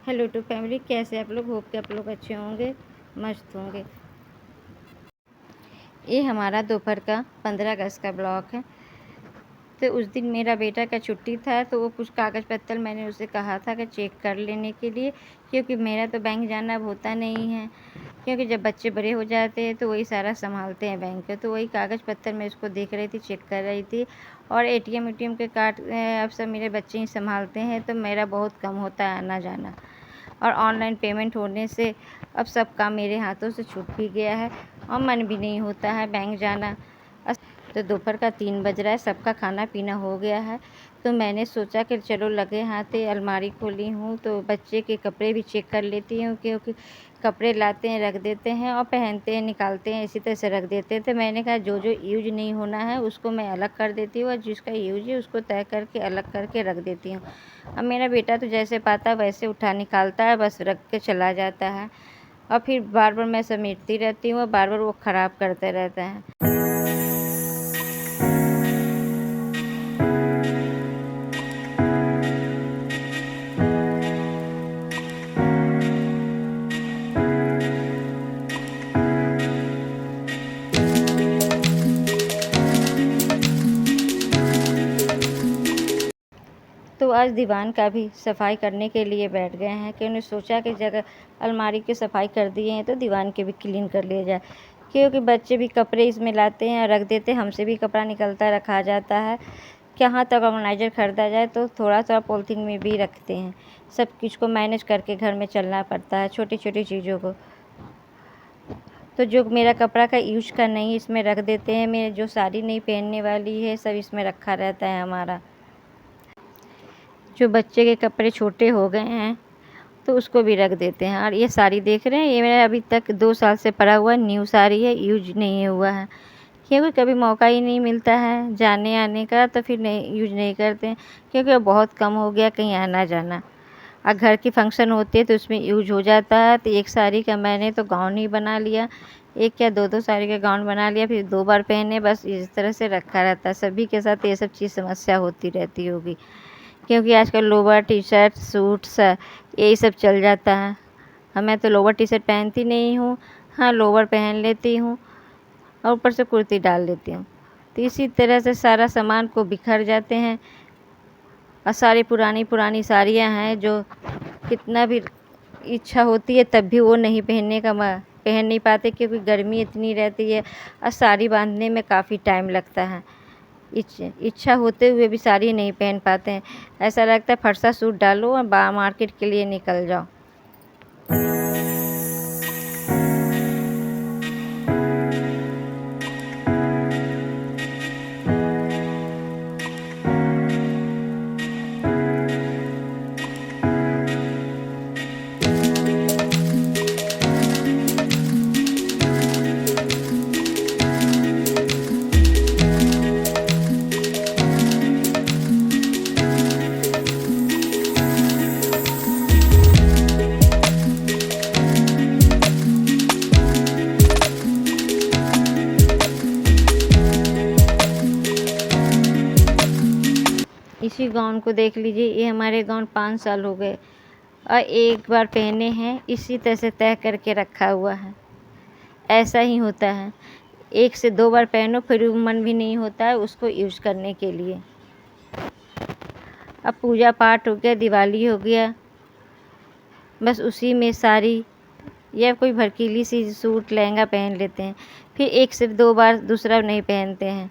Hello to family, कैसे आप लोग? होप कि आप लोग अच्छे होंगे, मस्त होंगे। ये हमारा दोपहर का 15 अगस्त का ब्लॉग है। तो उस दिन मेरा बेटा का छुट्टी था, तो वो कुछ कागज़ पत्तर मैंने उससे कहा था कि चेक कर लेने के लिए, क्योंकि मेरा तो बैंक जाना अब होता नहीं है। क्योंकि जब बच्चे बड़े हो जाते हैं तो वही सारा संभालते हैं बैंक का। तो वही कागज़ पत्तर मैं उसको देख रही थी, चेक कर रही थी। और एटीएम उटीएम के कार्ड अब सब मेरे बच्चे ही संभालते हैं, तो मेरा बहुत कम होता है आना जाना। और ऑनलाइन पेमेंट होने से अब सब काम मेरे हाथों से छूट भी गया है और मन भी नहीं होता है बैंक जाना। तो दोपहर का 3 बज रहा है, सबका खाना पीना हो गया है। तो मैंने सोचा कि चलो लगे हाथे अलमारी खोली हूँ तो बच्चे के कपड़े भी चेक कर लेती हूँ, क्योंकि कपड़े लाते हैं रख देते हैं और पहनते हैं निकालते हैं, इसी तरह से रख देते हैं। तो मैंने कहा जो जो यूज नहीं होना है उसको मैं अलग कर देती हूँ और जिसका यूज है उसको तय करके अलग करके रख देती हूँ। अब मेरा बेटा तो जैसे पाता है वैसे उठा निकालता है, बस रख के चला जाता है और फिर बार बार मैं समेटती रहती हूँ और बार बार वो ख़राब करता रहता है। तो आज दीवान का भी सफाई करने के लिए बैठ गए हैं कि उन्हें सोचा कि जगह अलमारी की सफाई कर दिए हैं तो दीवान के भी क्लीन कर लिया जाए, क्योंकि बच्चे भी कपड़े इसमें लाते हैं रख देते हैं, हमसे भी कपड़ा निकलता रखा जाता है। कहाँ तक ऑर्गेनाइजर खरीदा जाए तो थोड़ा थोड़ा पॉलीथीन में भी रखते हैं। सब कुछ को मैनेज करके घर में चलना पड़ता है, छोटी छोटी चीज़ों को। तो जो मेरा कपड़ा का यूज का नहीं इसमें रख देते हैं, मेरे जो साड़ी नहीं पहनने वाली है सब इसमें रखा रहता है हमारा। जो बच्चे के कपड़े छोटे हो गए हैं तो उसको भी रख देते हैं। और ये साड़ी देख रहे हैं, ये मेरा अभी तक 2 साल से पड़ा हुआ न्यू साड़ी है, यूज नहीं हुआ है, क्योंकि कभी मौका ही नहीं मिलता है जाने आने का, तो फिर नहीं यूज नहीं करते हैं, क्योंकि अब बहुत कम हो गया कहीं आना जाना। और घर की फंक्शन होती है तो उसमें यूज हो जाता है। तो एक साड़ी का मैंने तो गाउन ही बना लिया, एक क्या दो दो साड़ी का गाउन बना लिया, फिर 2 बार पहने, बस इस तरह से रखा रहता है। सभी के साथ ये सब चीज़ समस्या होती रहती होगी, क्योंकि आजकल लोवर टी शर्ट सूट्स यही सब चल जाता है। मैं तो लोवर टी शर्ट पहनती नहीं हूँ, हाँ लोवर पहन लेती हूँ और ऊपर से कुर्ती डाल लेती हूँ। तो इसी तरह से सारा सामान को बिखर जाते हैं। और सारी पुरानी पुरानी साड़ियाँ हैं जो कितना भी इच्छा होती है तब भी वो नहीं पहन नहीं पाते, क्योंकि गर्मी इतनी रहती है और साड़ी बांधने में काफ़ी टाइम लगता है। इच्छा होते हुए भी साड़ी नहीं पहन पाते हैं। ऐसा लगता है फरसा सूट डालो और मार्केट के लिए निकल जाओ। इसी गाउन को देख लीजिए, ये हमारे गाउन 5 साल हो गए और एक बार पहने हैं, इसी तरह से तय करके रखा हुआ है। ऐसा ही होता है, 1 से 2 बार पहनो फिर मन भी नहीं होता है उसको यूज करने के लिए। अब पूजा पाठ हो गया, दिवाली हो गया, बस उसी में साड़ी या कोई भड़कीली सी सूट लहंगा पहन लेते हैं, फिर 1 से 2 बार दूसरा नहीं पहनते हैं।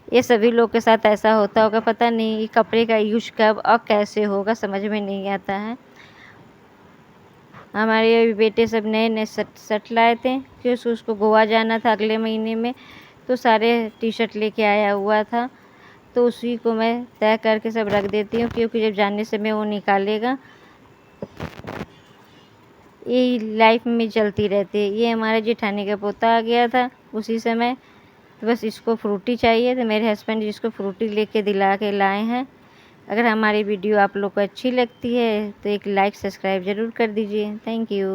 ये सभी लोग के साथ ऐसा होता होगा, पता नहीं कपड़े का यूज कब और कैसे होगा समझ में नहीं आता है। हमारे बेटे सब नए नए शर्ट लाए थे, क्योंकि उसको गोवा जाना था अगले महीने में, तो सारे टी शर्ट लेके आया हुआ था, तो उसी को मैं तय करके सब रख देती हूँ, क्योंकि जब जाने समय वो निकालेगा। यही लाइफ में चलती रहती है। ये हमारे जेठानी का पोता आ गया था उसी समय, तो बस इसको फ्रूटी चाहिए, तो मेरे हस्बैंड जिसको फ्रूटी लेके दिला के लाए हैं। अगर हमारी वीडियो आप लोग को अच्छी लगती है तो एक लाइक सब्सक्राइब ज़रूर कर दीजिए। Thank you.